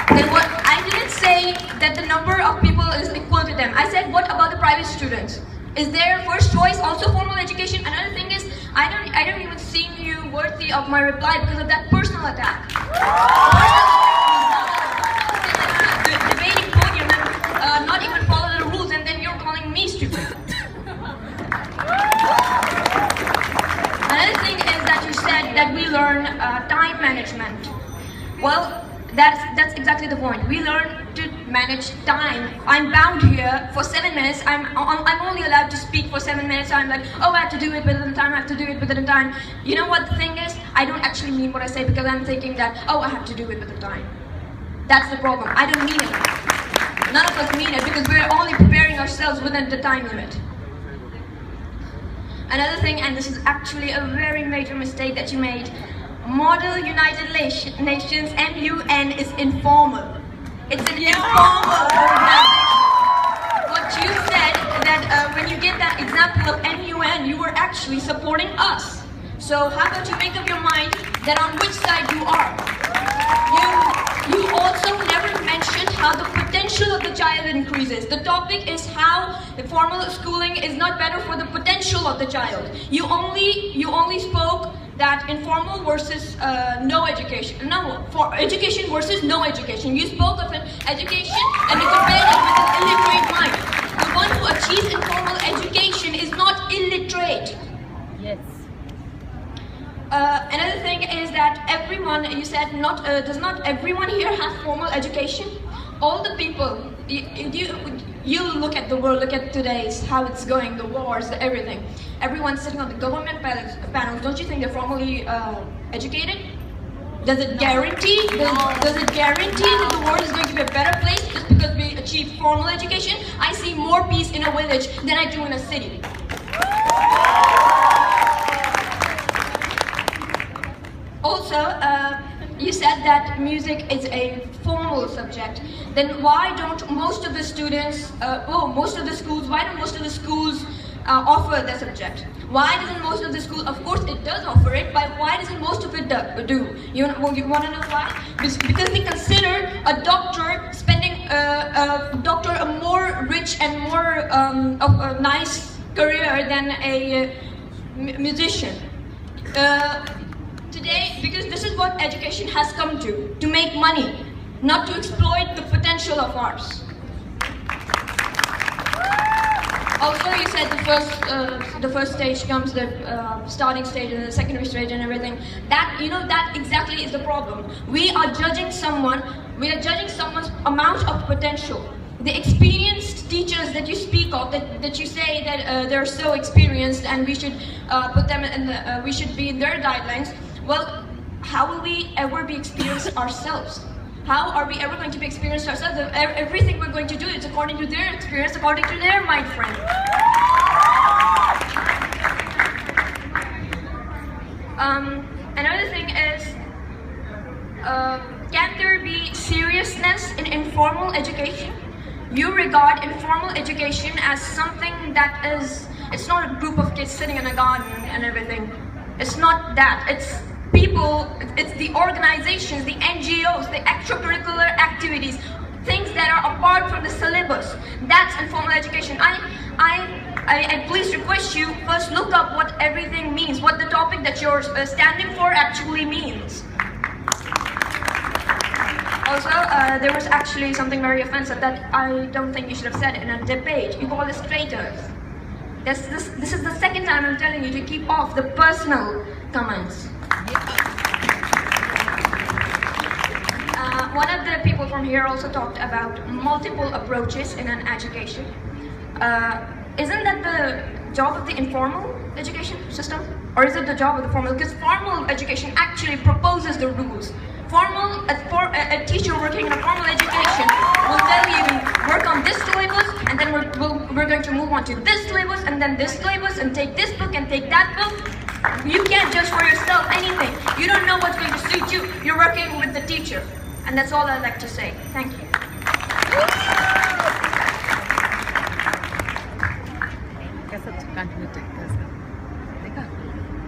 Then what? I didn't say that the number of people is equal to them. I said, what about the private students? Is their first choice also formal education? Another thing is, I don't even see you worthy of my reply because of that personal attack. The debating podium and not even follow the rules, and then you're calling me stupid. Another thing is that you said that we learn time management. Well, that's exactly the point. We learn to manage time. I'm bound here for 7 minutes. I'm only allowed to speak for 7 minutes. I'm like, oh, I have to do it within time. I have to do it within time. You know what the thing is? I don't actually mean what I say because I'm thinking that, oh, I have to do it within time. That's the problem. I don't mean it. None of us mean it because we're only preparing ourselves within the time limit. Another thing, and this is actually a very major mistake that you made, Model United Nations, MUN, is informal. It's an informal organization. What you said, that when you get that example of MUN, you were actually supporting us. So how about you make up your mind that on which side you are? You also never mentioned how the potential of the child increases. The topic is how the formal schooling is not better for the potential of the child. You only spoke that informal versus no education. No, for education versus no education. You spoke of an education and you compared it with an illiterate mind. The one who achieves informal education is not illiterate. Yes. Another thing is that everyone, you said, does not everyone here have formal education? All the people, you look at the world, look at today's, how it's going, the wars, everything. Everyone's sitting on the government panels. Don't you think they're formally educated? Does it guarantee? Does it guarantee that the world is going to be a better place just because we achieve formal education? I see more peace in a village than I do in a city. Also, you said that music is a formal subject. Then why don't most of the students, why don't most of the schools offer the subject? Why doesn't most of the schools, of course it does offer it, but why doesn't most of it do? You want to know why? Because they consider a doctor a more rich and more of a nice career than a musician. Today, because this is what education has come to make money, not to exploit the potential of ours. Also, you said the first stage comes, the starting stage and the secondary stage and everything. That exactly is the problem. We are judging someone's amount of potential. The experienced teachers that you speak of, that you say that they're so experienced and we should put them in we should be in their guidelines. Well, how will we ever be experienced ourselves? How are we ever going to be experienced ourselves if everything we're going to do is according to their experience, according to their mind frame? Another thing is, can there be seriousness in informal education? You regard informal education as something that is, it's not a group of kids sitting in a garden and everything. It's not that. It's people, it's the organizations, the NGOs, the extracurricular activities, things that are apart from the syllabus. That's informal education. I please request you first look up what everything means, what the topic that you're standing for actually means. Also, there was actually something very offensive that I don't think you should have said in a debate. You call us traitors. This is the second time I'm telling you to keep off the personal comments. One of the people from here also talked about multiple approaches in an education. Isn't that the job of the informal education system? Or is it the job of the formal? Because formal education actually proposes the rules. A teacher working in a formal education will tell you to work on this syllabus, and then we're going to move on to this syllabus, and then this syllabus, and take this book, and take that book. You can't judge for yourself anything. You don't know what's going to suit you. You're working with the teacher. And that's all I'd like to say. Thank you.